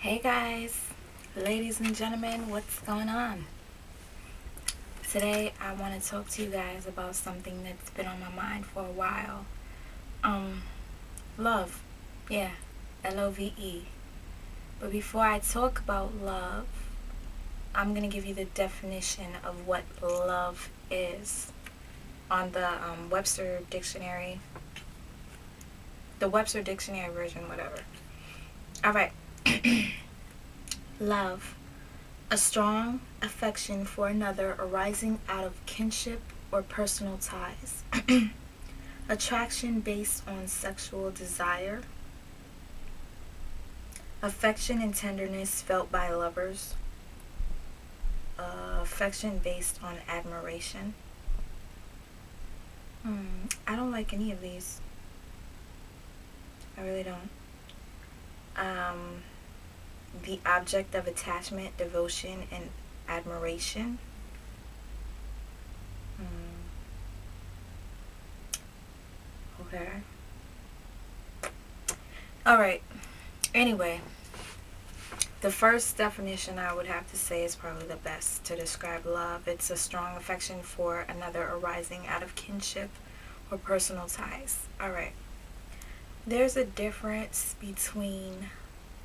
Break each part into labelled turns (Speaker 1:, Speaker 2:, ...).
Speaker 1: Hey guys, ladies and gentlemen, what's going on? Today I want to talk to you guys about something that's been on my mind for a while. Love. Yeah, Love. But before I talk about love, I'm going to give you the definition of what love is on the Webster Dictionary. The Webster Dictionary version, whatever. Alright. Love. A strong affection for another arising out of kinship or personal ties. Attraction based on sexual desire. Affection and tenderness felt by lovers. Affection based on admiration. I don't like any of these. I really don't. The object of attachment, devotion, and admiration. Okay. Alright. Anyway, the first definition I would have to say is probably the best to describe love. It's a strong affection for another arising out of kinship or personal ties. Alright. There's a difference between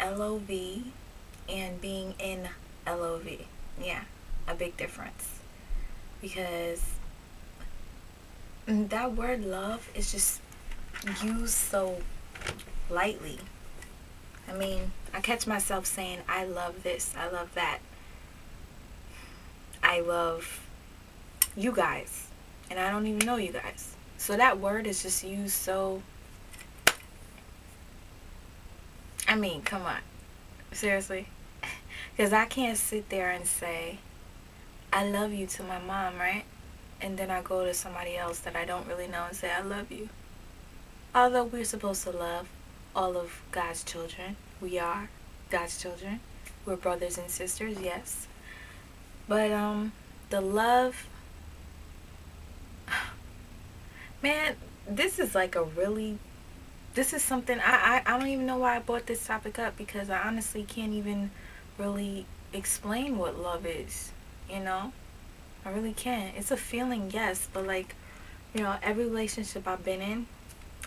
Speaker 1: LOV and being in LOV. Yeah, a big difference. Because that word love is just used so lightly. I mean, I catch myself saying, I love this, I love that. I love you guys. And I don't even know you guys. So that word is just used so... I mean, come on. Seriously. Because I can't sit there and say, I love you to my mom, right? And then I go to somebody else that I don't really know and say, I love you. Although we're supposed to love all of God's children. We are God's children. We're brothers and sisters, yes. But the love... Man, this is like a really... This is something, I don't even know why I brought this topic up, because I honestly can't even really explain what love is, you know? I really can't. It's a feeling, yes, but like, you know, every relationship I've been in,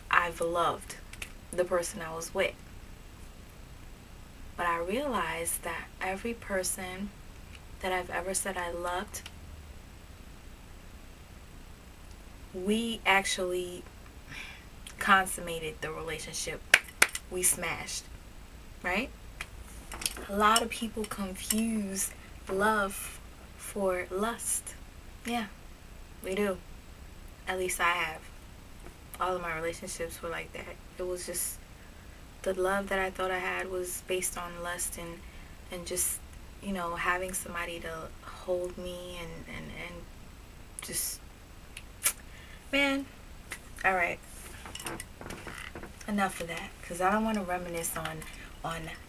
Speaker 1: I've loved the person I was with. But I realized that every person that I've ever said I loved, we actually consummated the relationship. We smashed, right? A lot of people confuse love for lust. Yeah, we do. At least I have. All of my relationships were like that. It was just the love that I thought I had was based on lust and just, you know, having somebody to hold me and just, man. All right. Enough of that, because I don't want to reminisce on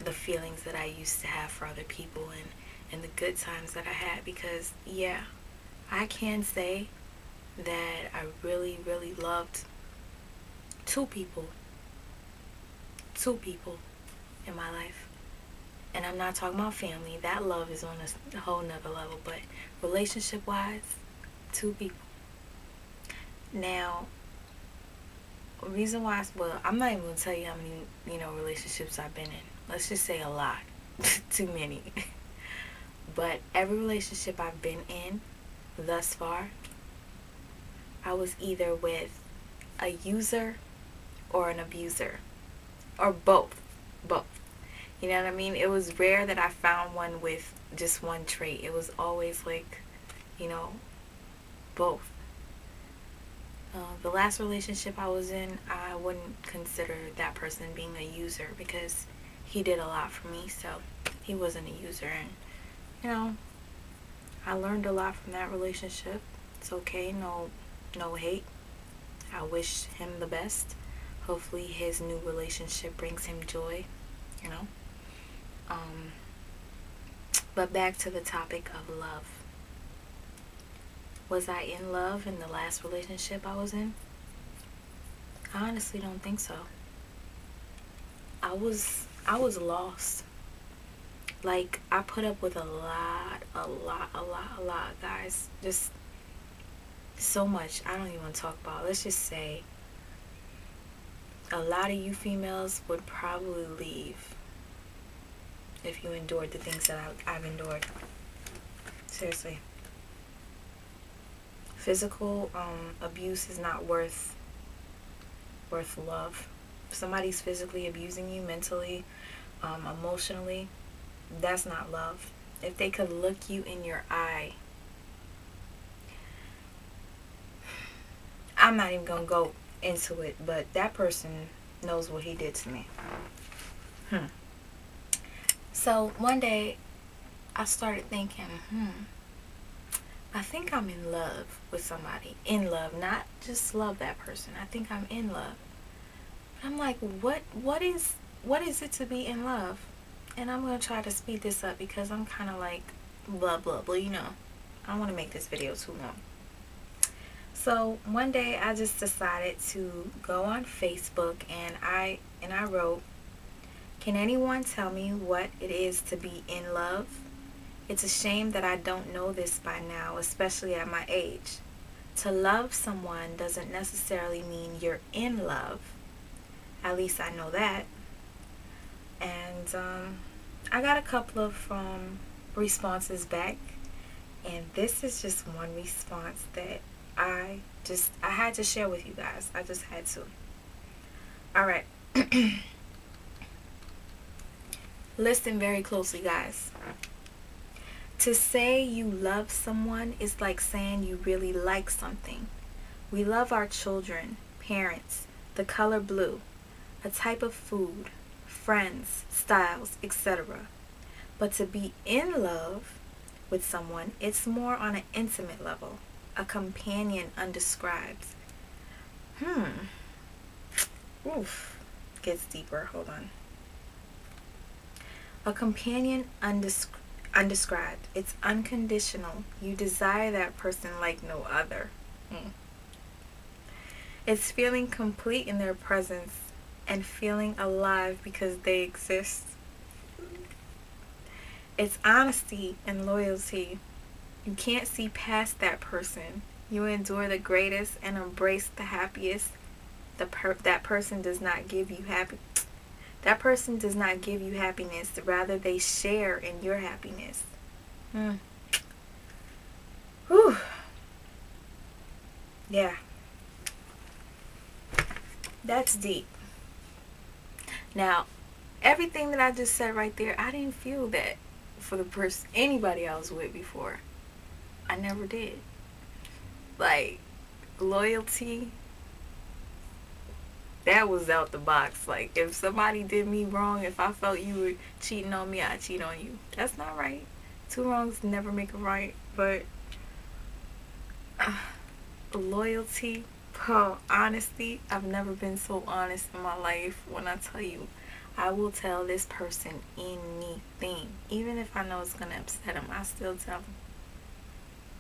Speaker 1: the feelings that I used to have for other people and the good times that I had, because yeah, I can say that I really, really loved two people in my life. And I'm not talking about family. That love is on a whole nother level, but relationship wise, two people. Now, reason why, well, I'm not even going to tell you how many, you know, relationships I've been in. Let's just say a lot. Too many. But every relationship I've been in thus far, I was either with a user or an abuser. Or both. You know what I mean? It was rare that I found one with just one trait. It was always like, you know, both. The last relationship I was in, I wouldn't consider that person being a user, because he did a lot for me, so he wasn't a user. And, you know, I learned a lot from that relationship. It's okay, no hate. I wish him the best. Hopefully his new relationship brings him joy, you know. But back to the topic of love. Was I in love in the last relationship I was in? I honestly don't think so. I was lost. Like, I put up with a lot, guys. Just so much. I don't even want to talk about. Let's just say a lot of you females would probably leave if you endured the things that I've endured. Seriously. Physical abuse is not worth love. If somebody's physically abusing you mentally, emotionally, that's not love. If they could look you in your eye, I'm not even gonna go into it, but that person knows what he did to me. So one day I started thinking, I think I'm in love with somebody. In love, not just love that person. I think I'm in love. I'm like, what is it to be in love? And I'm gonna try to speed this up because I'm kind of like blah blah blah, you know. I don't want to make this video too long. So one day I just decided to go on Facebook, and I wrote, can anyone tell me what it is to be in love? It's a shame that I don't know this by now, especially at my age. To love someone doesn't necessarily mean you're in love. At least I know that. And I got a couple of responses back, and this is just one response that I had to share with you guys. I just had to. Alright. Listen very closely, guys. To say you love someone is like saying you really like something. We love our children, parents, the color blue, a type of food, friends, styles, etc. But to be in love with someone, it's more on an intimate level, a companion undescribed. Oof. Gets deeper. Hold on. A companion undescribed. It's unconditional. You desire that person like no other. It's feeling complete in their presence and feeling alive because they exist. It's honesty and loyalty. You can't see past that person. You endure the greatest and embrace the happiest. That person does not give you That person does not give you happiness. Rather, they share in your happiness. Whew. Yeah. That's deep. Now, everything that I just said right there, I didn't feel that for the person, anybody I was with before. I never did. Like, loyalty, that was out the box. Like, if somebody did me wrong, if I felt you were cheating on me, I'd cheat on you. That's not right. Two wrongs never make a right. But loyalty, honesty, I've never been so honest in my life. When I tell you, I will tell this person anything. Even if I know it's going to upset them, I still tell them.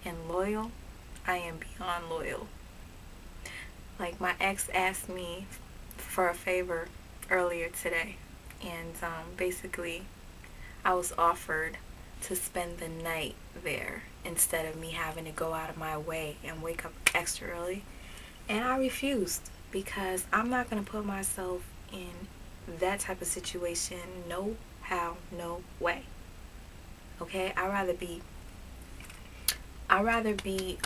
Speaker 1: And loyal, I am beyond loyal. Like, my ex asked me for a favor earlier today, and basically I was offered to spend the night there instead of me having to go out of my way and wake up extra early, and I refused because I'm not going to put myself in that type of situation. No how, no way. Okay, I'd rather be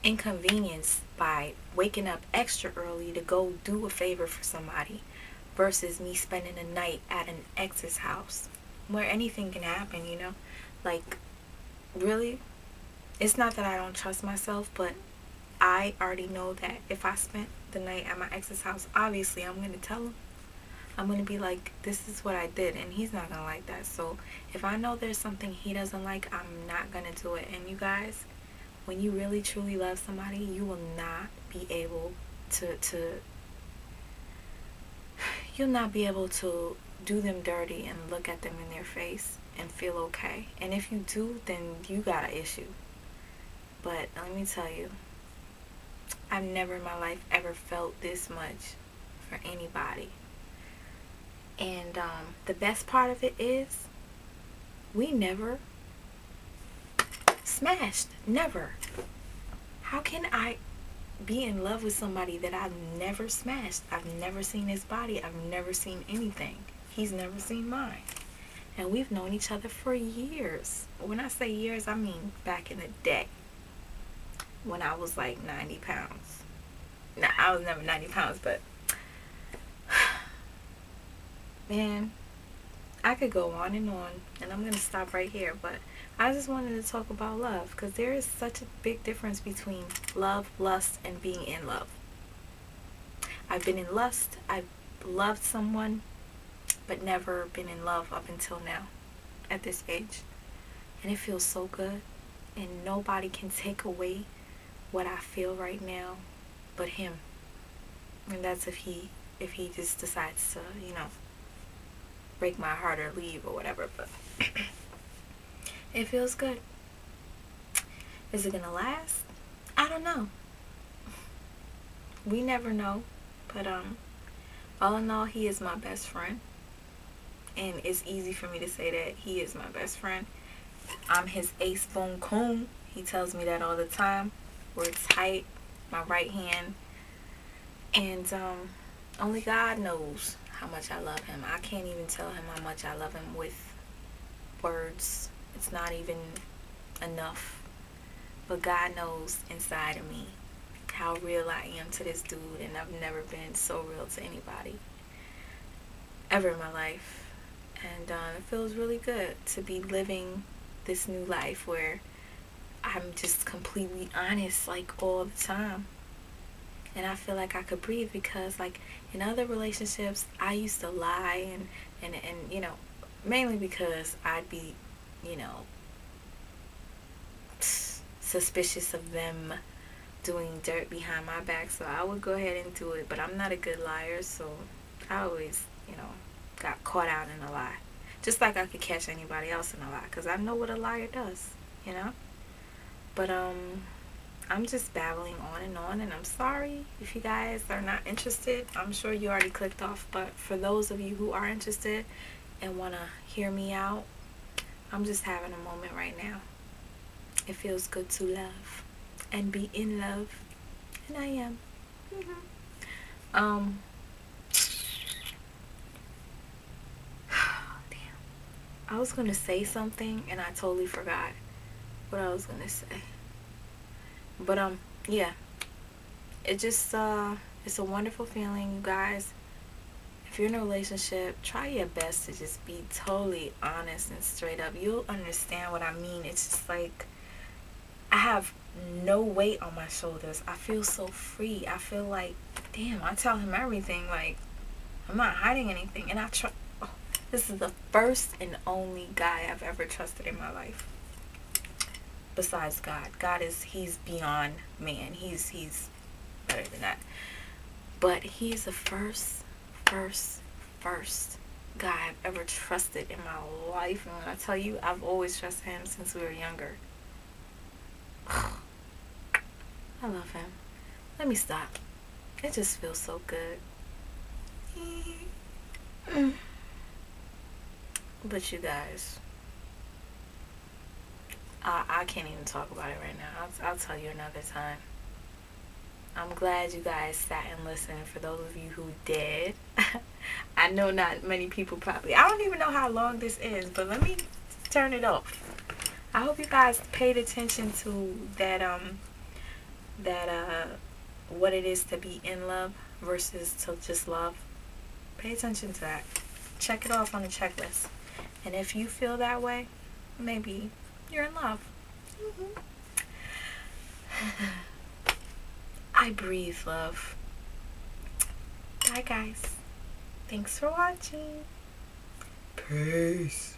Speaker 1: inconvenienced by waking up extra early to go do a favor for somebody versus me spending the night at an ex's house where anything can happen, you know? Like, really, it's not that I don't trust myself, but I already know that if I spent the night at my ex's house, obviously I'm going to tell him. I'm going to be like, this is what I did, and he's not going to like that. So if I know there's something he doesn't like, I'm not going to do it. And you guys, when you really truly love somebody, you will not be able you'll not be able to do them dirty and look at them in their face and feel okay. And if you do, then you got an issue. But let me tell you, I've never in my life ever felt this much for anybody. And the best part of it is, We never smashed. Never. How can I be in love with somebody that I've never smashed? I've never seen his body. I've never seen anything. He's never seen mine. And we've known each other for years. When I say years, I mean back in the day. When I was like 90 pounds. Now, I was never 90 pounds, but man, I could go on, and I'm going to stop right here. But I just wanted to talk about love, because there is such a big difference between love, lust, and being in love. I've been in lust. I've loved someone, but never been in love up until now, at this age. And it feels so good. And nobody can take away what I feel right now but him. And that's if he just decides to, break my heart or leave or whatever. But it feels good. Is it gonna last? I don't know. We never know. But all in all, he is my best friend. And it's easy for me to say that he is my best friend. I'm his ace boom coon. He tells me that all the time. We're tight, my right hand. And only God knows how much I love him. I can't even tell him how much I love him with words. It's not even enough. But God knows inside of me how real I am to this dude. And I've never been so real to anybody ever in my life. And it feels really good to be living this new life where I'm just completely honest, like, all the time. And I feel like I could breathe, because, like, in other relationships, I used to lie and mainly because I'd be, suspicious of them doing dirt behind my back. So I would go ahead and do it. But I'm not a good liar, so I always, got caught out in a lie. Just like I could catch anybody else in a lie, because I know what a liar does, But I'm just babbling on, and I'm sorry if you guys are not interested. I'm sure you already clicked off, but for those of you who are interested and want to hear me out, I'm just having a moment right now. It feels good to love and be in love, and I am. I was going to say something, and I totally forgot what I was going to say. But, yeah. It just, it's a wonderful feeling, you guys. If you're in a relationship, try your best to just be totally honest and straight up. You'll understand what I mean. It's just like, I have no weight on my shoulders. I feel so free. I feel like, damn, I tell him everything. Like, I'm not hiding anything. And this is the first and only guy I've ever trusted in my life. Besides God. He's beyond man. He's better than that. But he's the first guy I've ever trusted in my life. And when I tell you, I've always trusted him since we were younger. I love him. Let me stop. It just feels so good. But you guys, I can't even talk about it right now. I'll tell you another time. I'm glad you guys sat and listened. For those of you who did, I know not many people probably. I don't even know how long this is, but let me turn it off. I hope you guys paid attention to that what it is to be in love versus to just love. Pay attention to that. Check it off on the checklist. And if you feel that way, maybe you're in love. I breathe love. Bye, guys. Thanks for watching.
Speaker 2: Peace.